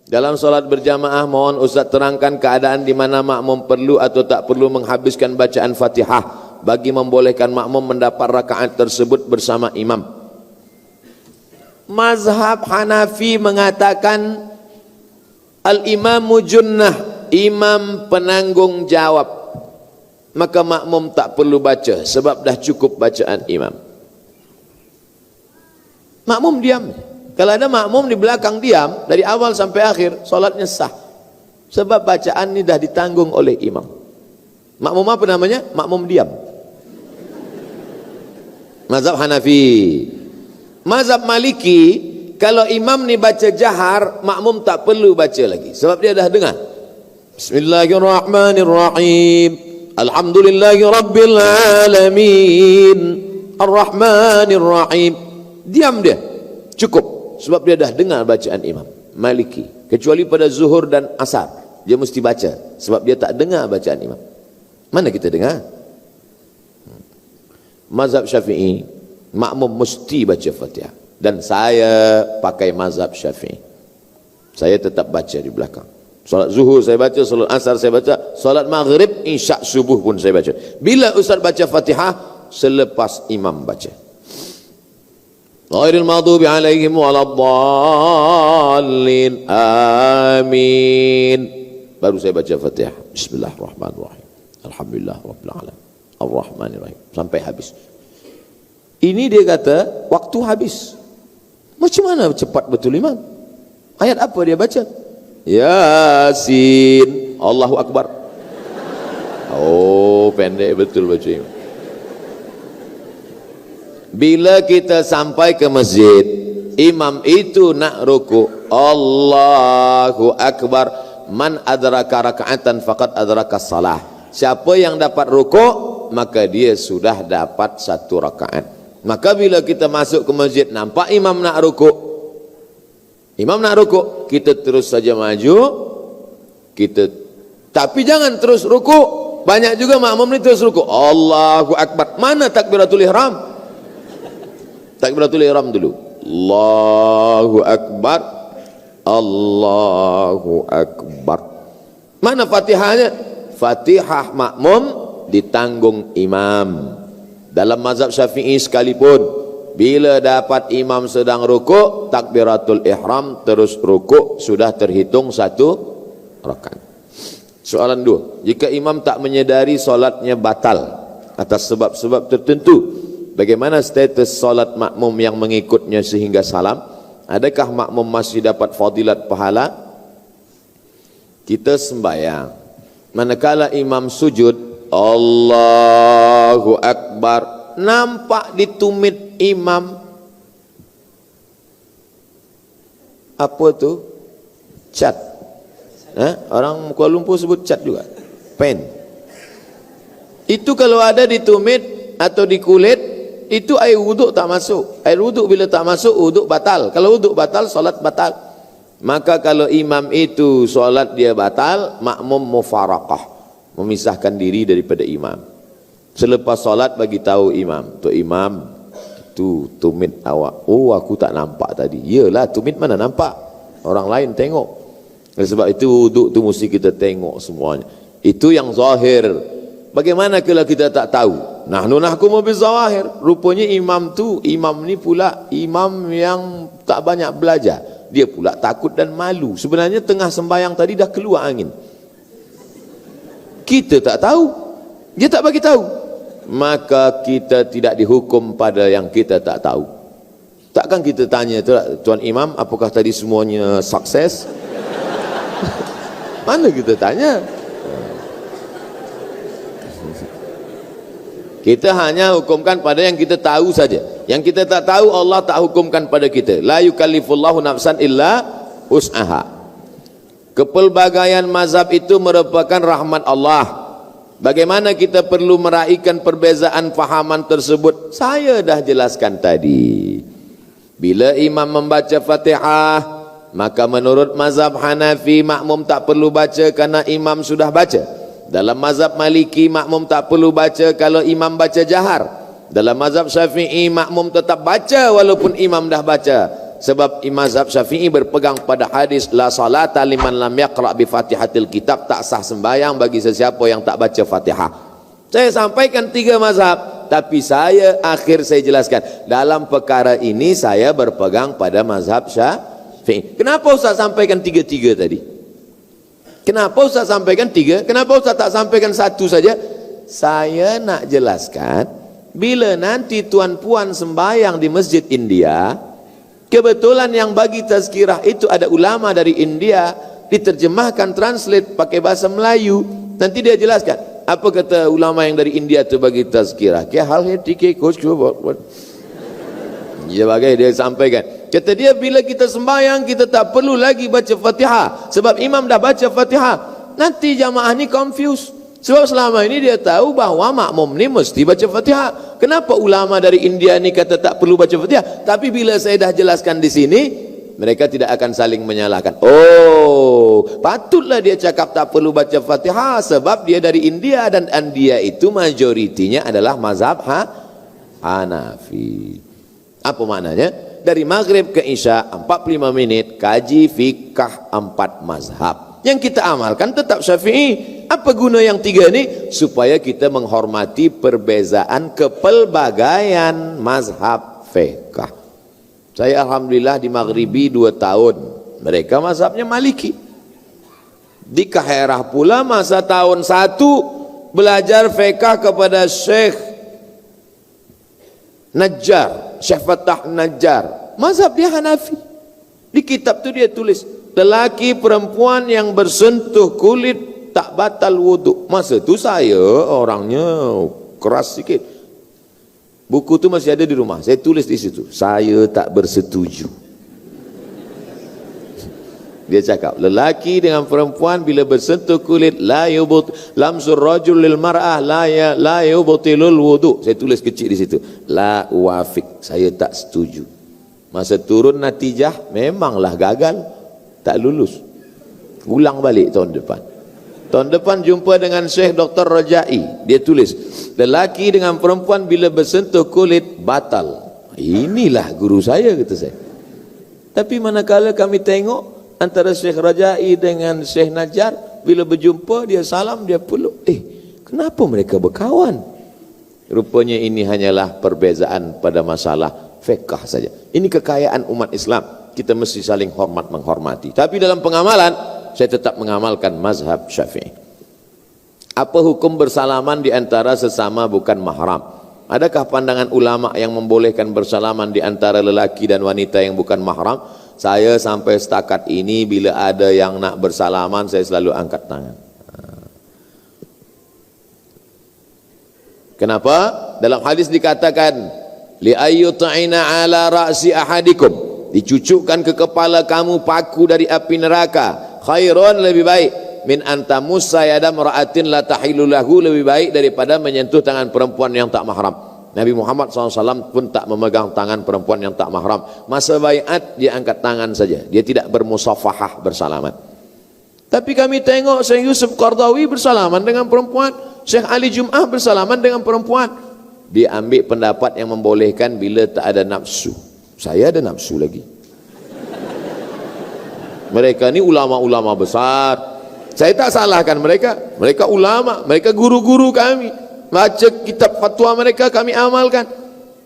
Dalam solat berjamaah, mohon Ustaz terangkan keadaan di mana makmum perlu atau tak perlu menghabiskan bacaan Fatihah bagi membolehkan makmum mendapat rakaat tersebut bersama imam. Mazhab Hanafi mengatakan al-imamu junnah, imam penanggung jawab, maka makmum tak perlu baca sebab dah cukup bacaan imam. Makmum diam. Kalau ada makmum di belakang diam dari awal sampai akhir, solatnya sah. Sebab bacaan ini dah ditanggung oleh imam. Makmum apa namanya? Makmum diam. Mazhab Hanafi. Mazhab Maliki, kalau imam ni baca jahar, makmum tak perlu baca lagi. Sebab dia dah dengar. Bismillahirrahmanirrahim. Alhamdulillahi Rabbil Alamin. Ar-Rahmanirrahim. Diam dia. Cukup. Sebab dia dah dengar bacaan imam. Maliki. Kecuali pada zuhur dan asar, dia mesti baca. Sebab dia tak dengar bacaan imam. Mana kita dengar? Mazhab Syafi'i, makmum mesti baca Fatihah. Dan saya pakai mazhab Syafi'i. Saya tetap baca di belakang. Solat zuhur saya baca, solat asar saya baca, solat maghrib, isyak, subuh pun saya baca. Bila Ustaz baca Fatihah? Selepas imam baca. Ghairil maghdubi alaihim waladdallin. Amin. Baru saya baca Fatihah. Bismillahirrahmanirrahim. Alhamdulillah rabbil alamin. Ar-Rahmanirrahim sampai habis. Ini dia kata waktu habis. Macam mana cepat betul imam? Ayat apa dia baca? Yasin. Allahu Akbar. Oh, pendek betul baca imam. Bila kita sampai ke masjid, imam itu nak ruku, Allahu Akbar. Man adraka raka'atan faqad adraka salah. Siapa yang dapat ruku, maka dia sudah dapat satu rakaat. Maka bila kita masuk ke masjid, nampak imam nak ruku, kita terus saja maju, tapi jangan terus ruku. Banyak juga makmum ni terus ruku, Allahu Akbar. Mana takbiratul ihram? Takbiratul ihram dulu. Allahu Akbar. Allahu Akbar. Mana Fatihahnya? Fatihah makmum ditanggung imam. Dalam mazhab Syafi'i sekalipun, bila dapat imam sedang rukuk, takbiratul ihram terus rukuk, sudah terhitung satu rakaat. Soalan 2, jika imam tak menyedari solatnya batal atas sebab-sebab tertentu, bagaimana status solat makmum yang mengikutnya sehingga salam? Adakah makmum masih dapat fadilat pahala? Kita sembahyang, manakala imam sujud, Allahu Akbar, nampak di tumit imam apa tu? Cat. Orang Kuala Lumpur sebut cat juga, pen. Itu kalau ada di tumit atau di kulit, itu air wuduk tak masuk. Air wuduk bila tak masuk, wuduk batal. Kalau wuduk batal, solat batal. Maka kalau imam itu solat dia batal, makmum mufaraqah, memisahkan diri daripada imam. Selepas solat bagi tahu imam, tu imam, tu tumit awak. Oh, aku tak nampak tadi. Yalah, tumit mana nampak? Orang lain tengok. Sebab itu wuduk tu mesti kita tengok semuanya. Itu yang zahir. Bagaimana kalau kita tak tahu? Nahnu nahkumu bizawahir. Rupanya imam ni pula imam yang tak banyak belajar. Dia pula takut dan malu. Sebenarnya tengah sembahyang tadi dah keluar angin. Kita tak tahu. Dia tak bagi tahu. Maka kita tidak dihukum pada yang kita tak tahu. Takkan kita tanya, Tuan Imam, apakah tadi semuanya sukses? Mana kita tanya? Kita hanya hukumkan pada yang kita tahu saja. Yang kita tak tahu, Allah tak hukumkan pada kita. La yukallifullahu nafsan illa wus'aha. Kepelbagaian mazhab itu merupakan rahmat Allah. Bagaimana kita perlu meraihkan perbezaan fahaman tersebut? Saya dah jelaskan tadi. Bila imam membaca Fatihah, maka menurut mazhab Hanafi, makmum tak perlu baca karena imam sudah baca. Dalam mazhab Maliki, makmum tak perlu baca kalau imam baca jahar. Dalam mazhab Syafi'i, makmum tetap baca walaupun imam dah baca. Sebab mazhab Syafi'i berpegang pada hadis la salata liman lam yaqra bi Fatihatil Kitab, tak sah sembahyang bagi sesiapa yang tak baca Fatihah. Saya sampaikan 3 mazhab, tapi saya jelaskan dalam perkara ini saya berpegang pada mazhab Syafi'i. Kenapa Ustaz sampaikan 3 tadi? Kenapa Ustaz sampaikan 3? Kenapa Ustaz tak sampaikan 1 saja? Saya nak jelaskan, bila nanti tuan puan sembahyang di masjid India, kebetulan yang bagi tazkirah itu ada ulama dari India, diterjemahkan, translate pakai bahasa Melayu, nanti dia jelaskan apa kata ulama yang dari India itu bagi tazkirah. Kya hal hai ठीक है कुछ dia bagai dia sampaikan, kata dia bila kita sembahyang kita tak perlu lagi baca Fatihah sebab imam dah baca Fatihah. Nanti jamaah ni confused sebab selama ini dia tahu bahawa makmum ni mesti baca Fatihah. Kenapa ulama dari India ni kata tak perlu baca Fatihah? Tapi bila saya dah jelaskan di sini, mereka tidak akan saling menyalahkan. Oh, patutlah dia cakap tak perlu baca Fatihah sebab dia dari India, dan India itu majoritinya adalah mazhab Hanafi. Apa maknanya? Dari maghrib ke isya 45 menit kaji fikah 4 mazhab. Yang kita amalkan tetap Syafi'i. Apa guna yang 3 ini? Supaya kita menghormati perbezaan kepelbagaian mazhab fikah. Saya alhamdulillah di Maghribi 2 tahun. Mereka mazhabnya Maliki. Di Kaherah pula masa tahun 1 belajar fikah kepada Syekh Najjar, Syekh Fatah Najjar. Mazhab dia Hanafi. Di kitab tu dia tulis, lelaki perempuan yang bersentuh kulit tak batal wuduk. Masa tu saya orangnya keras sikit. Buku tu masih ada di rumah. Saya tulis di situ, saya tak bersetuju. Dia cakap, lelaki dengan perempuan bila bersentuh kulit la yubut lamsur rajul lil mar'ah la yubutilul wudu. Saya tulis kecil di situ, la wafik, saya tak setuju. Masa turun natijah memanglah gagal, tak lulus. Ulang balik tahun depan. Tahun depan jumpa dengan Syekh Dr. Rajai, dia tulis, lelaki dengan perempuan bila bersentuh kulit batal. Inilah guru saya, kata saya. Tapi manakala kami tengok antara Syekh Rajai dengan Syekh Najjar, bila berjumpa dia salam, dia peluk. Kenapa mereka berkawan? Rupanya ini hanyalah perbezaan pada masalah fiqh saja. Ini kekayaan umat Islam, kita mesti saling hormat menghormati. Tapi dalam pengamalan saya tetap mengamalkan mazhab Syafi'i. Apa hukum bersalaman di antara sesama bukan mahram? Adakah pandangan ulama yang membolehkan bersalaman di antara lelaki dan wanita yang bukan mahram? Saya sampai setakat ini bila ada yang nak bersalaman saya selalu angkat tangan. Kenapa? Dalam hadis dikatakan li ayyuta'ina ala ra'si ahadikum, dicucukkan ke kepala kamu paku dari api neraka, khairun, lebih baik, min antamussa yada mar'atin la tahilu lahu, lebih baik daripada menyentuh tangan perempuan yang tak mahram. Nabi Muhammad SAW pun tak memegang tangan perempuan yang tak mahram. Masa baiat dia angkat tangan saja, dia tidak bermusafahah, bersalaman. Tapi kami tengok Syekh Yusuf Qardawi bersalaman dengan perempuan, Syekh Ali Jum'ah bersalaman dengan perempuan. Dia ambil pendapat yang membolehkan bila tak ada nafsu. Saya ada nafsu lagi. Mereka ni ulama-ulama besar, saya tak salahkan mereka. Mereka ulama, mereka guru-guru kami. Baca kitab fatwa mereka kami amalkan.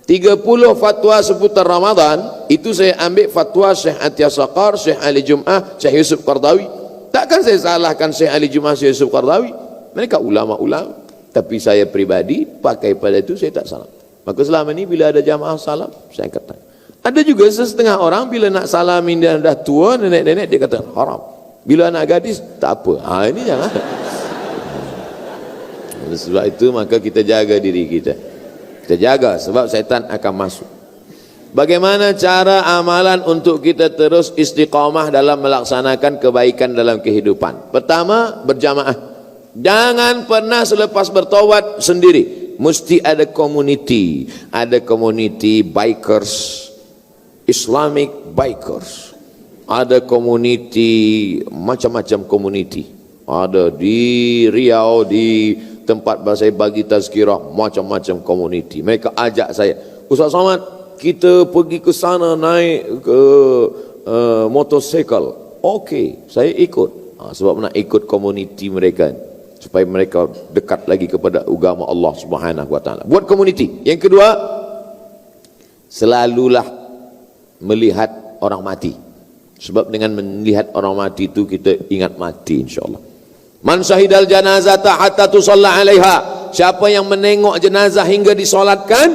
30 fatwa seputar Ramadan itu saya ambil fatwa Syekh Atiyah Saqar, Syekh Ali Jum'ah, Syekh Yusuf Qardawi. Takkan saya salahkan Syekh Ali Jum'ah, Syekh Yusuf Qardawi. Mereka ulama-ulama. Tapi saya pribadi pakai pada itu saya tak salam. Maka selama ini bila ada jamaah salam, saya kata. Ada juga setengah orang bila nak salamin dia dah tua, nenek-nenek, dia kata haram. Bila anak gadis tak apa. Ini jangan. Sebab itu maka kita jaga diri kita. Kita jaga sebab syaitan akan masuk. Bagaimana cara amalan untuk kita terus istiqamah dalam melaksanakan kebaikan dalam kehidupan? Pertama, berjamaah. Jangan pernah selepas bertaubat sendiri. Mesti ada community. Ada community bikers, Islamic bikers. Ada community, macam-macam community. Ada di Riau, di tempat saya bagi tazkirah, macam-macam community. Mereka ajak saya, Ustaz Somad, kita pergi ke sana naik ke motosikal. Okey, saya ikut. Sebab nak ikut komuniti mereka supaya mereka dekat lagi kepada agama Allah Subhanahu wa taala. Buat komuniti. Yang kedua, selalulah melihat orang mati. Sebab dengan melihat orang mati itu kita ingat mati insyaallah. Man syahidal janazata hatta tusalla 'alaiha. Siapa yang menengok jenazah hingga disolatkan,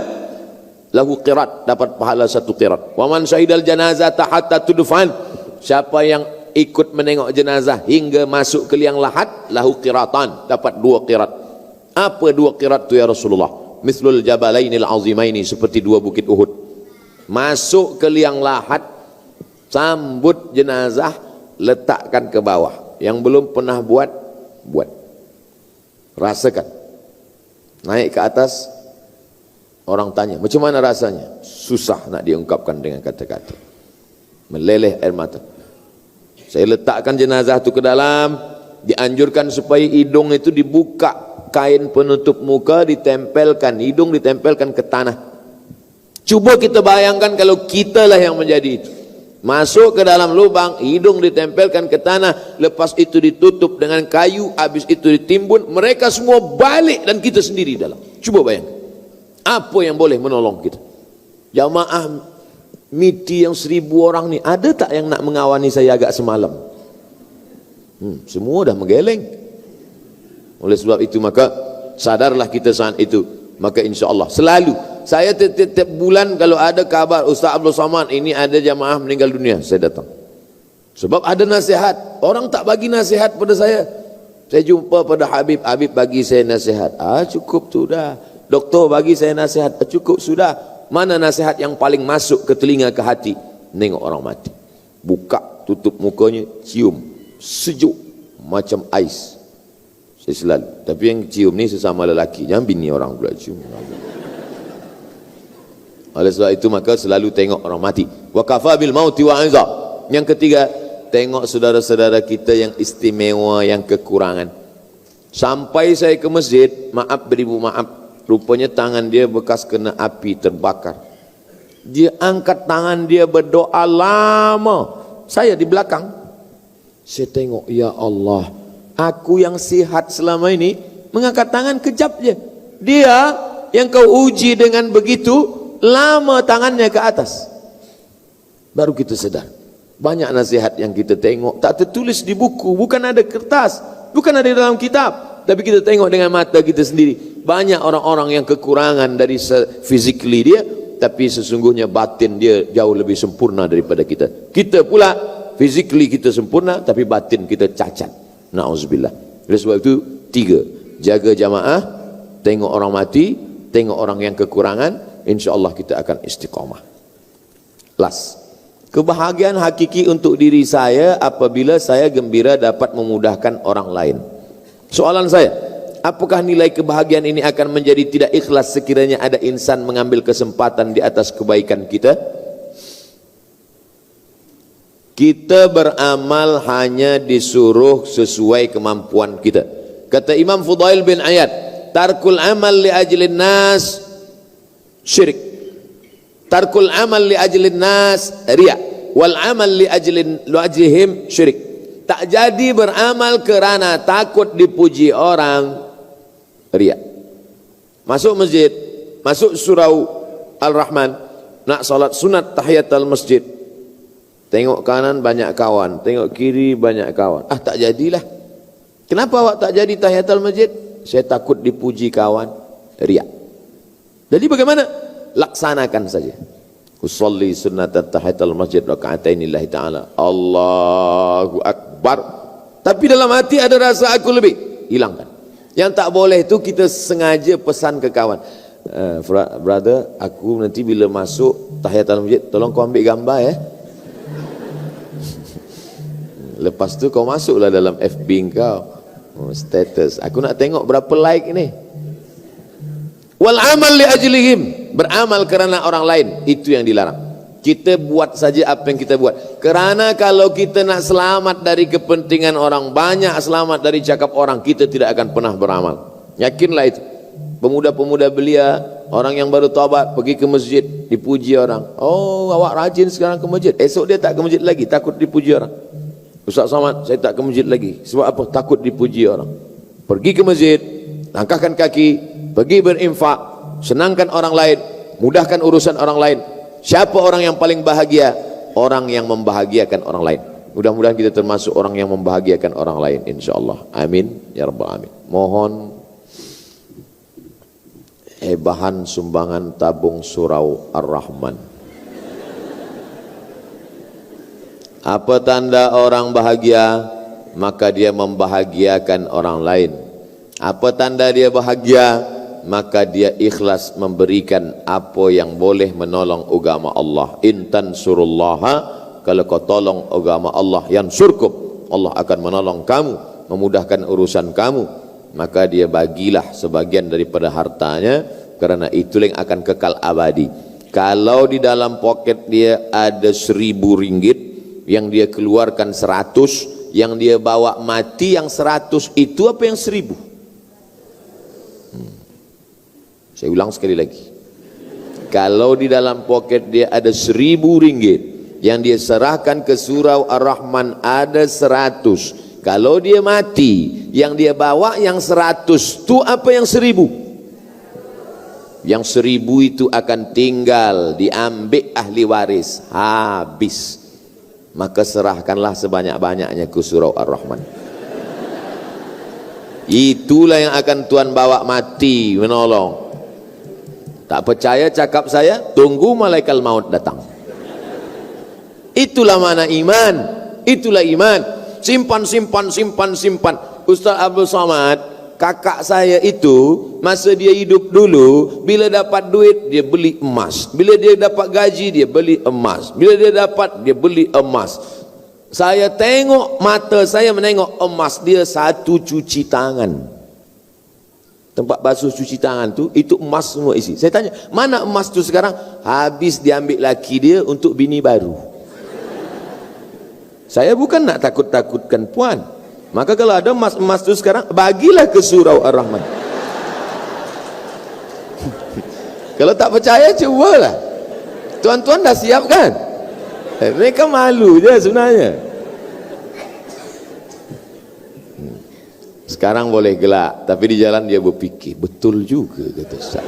lahu qirat, dapat pahala 1 qirat. Wa man syahidal janazata hatta tudfan. Siapa yang ikut menengok jenazah hingga masuk ke liang lahat, lahu qiratan, dapat 2 qirat. Apa 2 qirat tu ya Rasulullah? Mithlul jabalainil azimaini, seperti 2 bukit Uhud. Masuk ke liang lahat, sambut jenazah, letakkan ke bawah. Yang belum pernah buat, buat. Rasakan. Naik ke atas, orang tanya, macam mana rasanya? Susah nak diungkapkan dengan kata-kata. Meleleh air mata. Saya letakkan jenazah itu ke dalam, dianjurkan supaya hidung itu dibuka, kain penutup muka ditempelkan, hidung ditempelkan ke tanah. Cuba kita bayangkan kalau kita lah yang menjadi itu. Masuk ke dalam lubang, hidung ditempelkan ke tanah, lepas itu ditutup dengan kayu, habis itu ditimbun, mereka semua balik dan kita sendiri dalam. Cuba bayangkan. Apa yang boleh menolong kita? Jamaah miti yang 1000 orang ni, ada tak yang nak mengawani saya agak semalam? Semua dah menggeleng. Oleh sebab itu maka sadarlah kita saat itu. Maka insya Allah selalu saya tiap bulan kalau ada kabar Ustaz Abdul Somad ini ada jamaah meninggal dunia, saya datang. Sebab ada nasihat. Orang tak bagi nasihat pada saya. Saya jumpa pada Habib, Habib bagi saya nasihat. Cukup sudah. Doktor bagi saya nasihat. Cukup sudah. Mana nasihat yang paling masuk ke telinga, ke hati? Nengok orang mati. Buka, tutup mukanya, cium. Sejuk macam ais. Saya selalu. Tapi yang cium ni sesama lelaki. Jangan bini orang pula cium. Oleh sebab itu maka selalu tengok orang mati. Wa kafa bil mauti wa anza. Yang ketiga, tengok saudara-saudara kita yang istimewa, yang kekurangan. Sampai saya ke masjid, maaf beribu maaf, rupanya tangan dia bekas kena api terbakar. Dia angkat tangan dia berdoa lama. Saya di belakang. Saya tengok, ya Allah, aku yang sihat selama ini mengangkat tangan kejap je. Dia yang kau uji dengan begitu lama tangannya ke atas. Baru kita sedar. Banyak nasihat yang kita tengok tak tertulis di buku, bukan ada kertas, bukan ada dalam kitab, tapi kita tengok dengan mata kita sendiri. Banyak orang-orang yang kekurangan dari physically dia, tapi sesungguhnya batin dia jauh lebih sempurna daripada kita. Kita pula physically kita sempurna, tapi batin kita cacat. Na'udzubillah. Oleh sebab itu 3, jaga jamaah, tengok orang mati, tengok orang yang kekurangan, insya-Allah kita akan istiqamah. Last. Kebahagiaan hakiki untuk diri saya apabila saya gembira dapat memudahkan orang lain. Soalan saya, apakah nilai kebahagiaan ini akan menjadi tidak ikhlas sekiranya ada insan mengambil kesempatan di atas kebaikan kita? Kita beramal hanya disuruh sesuai kemampuan kita. Kata Imam Fudail bin Iyad, tarkul amal li ajlin nas syirik. Tarkul amal li ajlin nas riya. Wal amal li ajlihim syirik. Tak jadi beramal kerana takut dipuji orang, riya. Masuk masjid, masuk surau Al-Rahman, nak salat sunat tahiyatul masjid, tengok kanan banyak kawan, tengok kiri banyak kawan. Tak jadilah. Kenapa awak tak jadi tahiyatul masjid? Saya takut dipuji kawan, riya. Jadi bagaimana? Laksanakan saja. Usolli sunnat tahiyatul masjid raka'atain lillahi ta'ala. Allahu Akbar. Tapi dalam hati ada rasa aku lebih. Hilangkan. Yang tak boleh itu kita sengaja pesan ke kawan. Brother, aku nanti bila masuk tahiyatul masjid, tolong kau ambil gambar ya. Lepas tu kau masuklah dalam FB kau. Status. Aku nak tengok berapa like ni. Wal amal li ajlihim, beramal kerana orang lain, itu yang dilarang. Kita buat saja apa yang kita buat. Kerana kalau kita nak selamat dari kepentingan orang banyak, selamat dari cakap orang, kita tidak akan pernah beramal. Yakinlah itu. Pemuda-pemuda belia, orang yang baru taubat pergi ke masjid, dipuji orang. Oh, awak rajin sekarang ke masjid. Esok dia tak ke masjid lagi, takut dipuji orang. Ustaz Somad, saya tak ke masjid lagi. Sebab apa? Takut dipuji orang. Pergi ke masjid, langkahkan kaki, pergi berinfak, senangkan orang lain, mudahkan urusan orang lain. Siapa orang yang paling bahagia? Orang yang membahagiakan orang lain. Mudah-mudahan kita termasuk orang yang membahagiakan orang lain, insyaAllah. Amin ya rabbal alamin. Mohon bahan sumbangan tabung surau Ar-Rahman. Apa tanda orang bahagia? Maka dia membahagiakan orang lain. Apa tanda dia bahagia? Maka dia ikhlas memberikan apa yang boleh menolong agama Allah. In tansurullaha, kalau kau tolong agama Allah, yansurkum, Allah akan menolong kamu, memudahkan urusan kamu. Maka dia bagilah sebagian daripada hartanya, karena itulah yang akan kekal abadi. Kalau di dalam poket dia ada 1.000 ringgit, yang dia keluarkan 100, yang dia bawa mati yang 100, itu apa yang 1.000? Saya ulang sekali lagi. Kalau di dalam poket dia ada 1.000 ringgit, yang dia serahkan ke surau Ar-Rahman ada 100. Kalau dia mati, yang dia bawa yang 100, itu apa yang 1.000? Yang 1.000 itu akan tinggal, diambil ahli waris, habis. Maka serahkanlah sebanyak-banyaknya ke surau Ar-Rahman. Itulah yang akan Tuhan bawa mati, menolong. Tak percaya cakap saya? Tunggu malaikat maut datang. Itulah mana iman. Itulah iman. Simpan. Ustaz Abdul Somad, kakak saya itu, masa dia hidup dulu, bila dapat duit dia beli emas, bila dia dapat gaji dia beli emas, bila dia dapat dia beli emas. Saya tengok, mata saya menengok emas dia satu cuci tangan. Tempat basuh cuci tangan tu, itu emas semua isi. Saya tanya, mana emas tu sekarang? Habis diambil laki dia untuk bini baru. Saya bukan nak takut-takutkan puan. Maka kalau ada emas-emas tu sekarang, bagilah ke surau Ar-Rahman. Kalau tak percaya, cubalah. Tuan-tuan dah siap kan? Mereka malu je sebenarnya. Sekarang boleh gelak, tapi di jalan dia berfikir, betul juga kata Ustaz.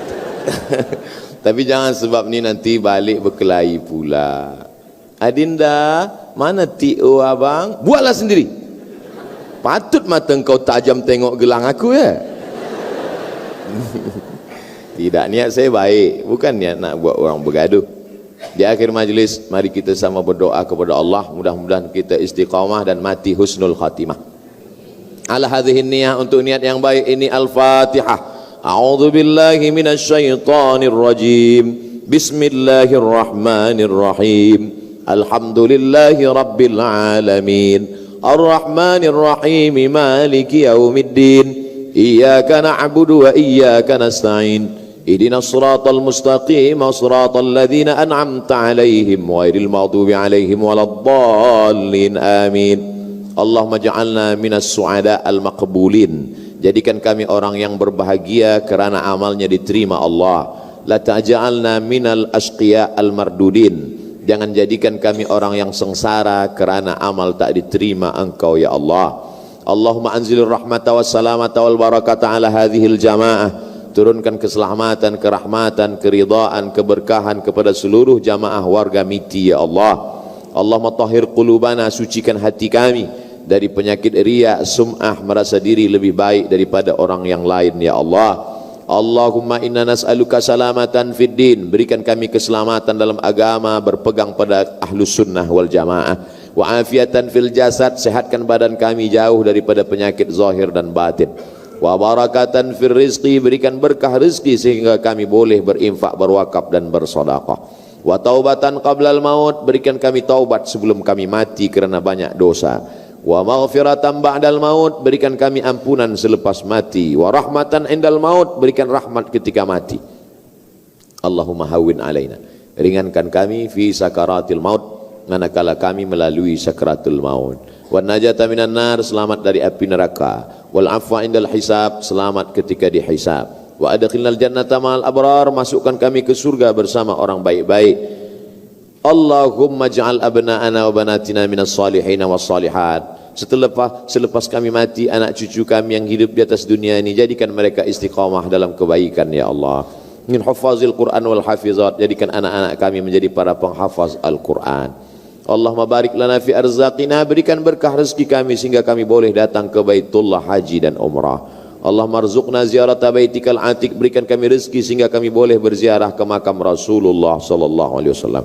Tapi jangan sebab ni nanti balik berkelahi pula. Adinda, mana T.O. abang? Buatlah sendiri. Patut mata engkau tajam tengok gelang aku ya. Tidak, niat saya baik, bukan niat nak buat orang bergaduh. Di akhir majlis, mari kita sama berdoa kepada Allah, mudah-mudahan kita istiqamah dan mati husnul khatimah. Ala hadhihi niyah, untuk niat yang baik ini. Al-Fatihah. A'udzu billahi minasyaitonir rajim. Bismillahirrahmanirrahim. Alhamdulillahi rabbil alamin. Ar-Rahmanir Rahim. Maliki yaumiddin. Iyyaka na'budu wa iyyaka nasta'in. Ihdinas siratal mustaqim, siratal ladzina an'amta 'alaihim ghairil maghdubi 'alaihim waladdallin. Amin. Allahumma ja'alna minas su'ada al-maqbulin. Jadikan kami orang yang berbahagia kerana amalnya diterima Allah. La ta'ja'alna minal ashqiya al-mardudin. Jangan jadikan kami orang yang sengsara kerana amal tak diterima Engkau ya Allah. Allahumma anzilir rahmata wassalamata wal barakata ala hadhil jamaah. Turunkan keselamatan, kerahmatan, keridaan, keberkahan kepada seluruh jamaah warga MITI ya Allah. Allahumma tahhir qulubana, sucikan hati kami dari penyakit riya, sum'ah, merasa diri lebih baik daripada orang yang lain ya Allah. Allahumma inna nas'aluka salamatan fid din, berikan kami keselamatan dalam agama, berpegang pada ahlus sunnah wal jamaah. Wa afiatan fil jasad, sehatkan badan kami jauh daripada penyakit zahir dan batin. Wa barakatan fil rizqi, berikan berkah rezeki sehingga kami boleh berinfak, berwakaf dan bersedekah. Wa taubatan qablal maut, berikan kami taubat sebelum kami mati kerana banyak dosa. Wa maghfiratan ba'dal maut, berikan kami ampunan selepas mati. Wa rahmatan indal maut, berikan rahmat ketika mati. Allahumma hawwin alaina, ringankan kami fi sakaratil maut, manakala kami melalui sakaratul maut. Wa najata minan nar, selamat dari api neraka. Wal afwa indal hisab, selamat ketika dihisab. Wa adkhilnal jannata ma'al abrar, masukkan kami ke surga bersama orang baik-baik. Allahumma ja'al abna'ana wa banatina minas salihin was salihat. Selepas kami mati, anak cucu kami yang hidup di atas dunia ini, jadikan mereka istiqamah dalam kebaikan ya Allah. Min hufazil Quran wal hafizat, jadikan anak-anak kami menjadi para penghafaz Al-Quran. Allahumma barik lana fi arzaqina, berikan berkah rezeki kami sehingga kami boleh datang ke Baitullah haji dan umrah. Allahumma arzuqna ziyarata baitikal atiq, berikan kami rezeki sehingga kami boleh berziarah ke makam Rasulullah sallallahu alaihi wasallam.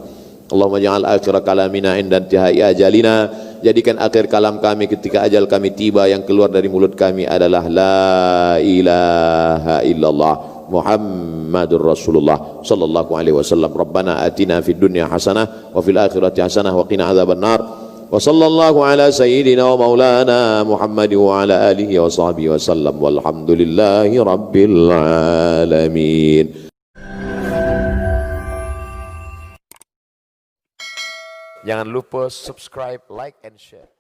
Allahumma ja'al akhir kalamina inda intihai ajalina, jadikan akhir kalam kami ketika ajal kami tiba, yang keluar dari mulut kami adalah la ilaha illallah Muhammadur Rasulullah sallallahu alaihi wasallam. Rabbana atina fid dunya hasanah wa fil akhirati hasanah wa qina adzabannar. Wa sallallahu ala sayyidina wa maulana Muhammad wa ala alihi wa sahbihi wa sallam, walhamdulillahi rabbil alamin. Jangan lupa subscribe, like and share.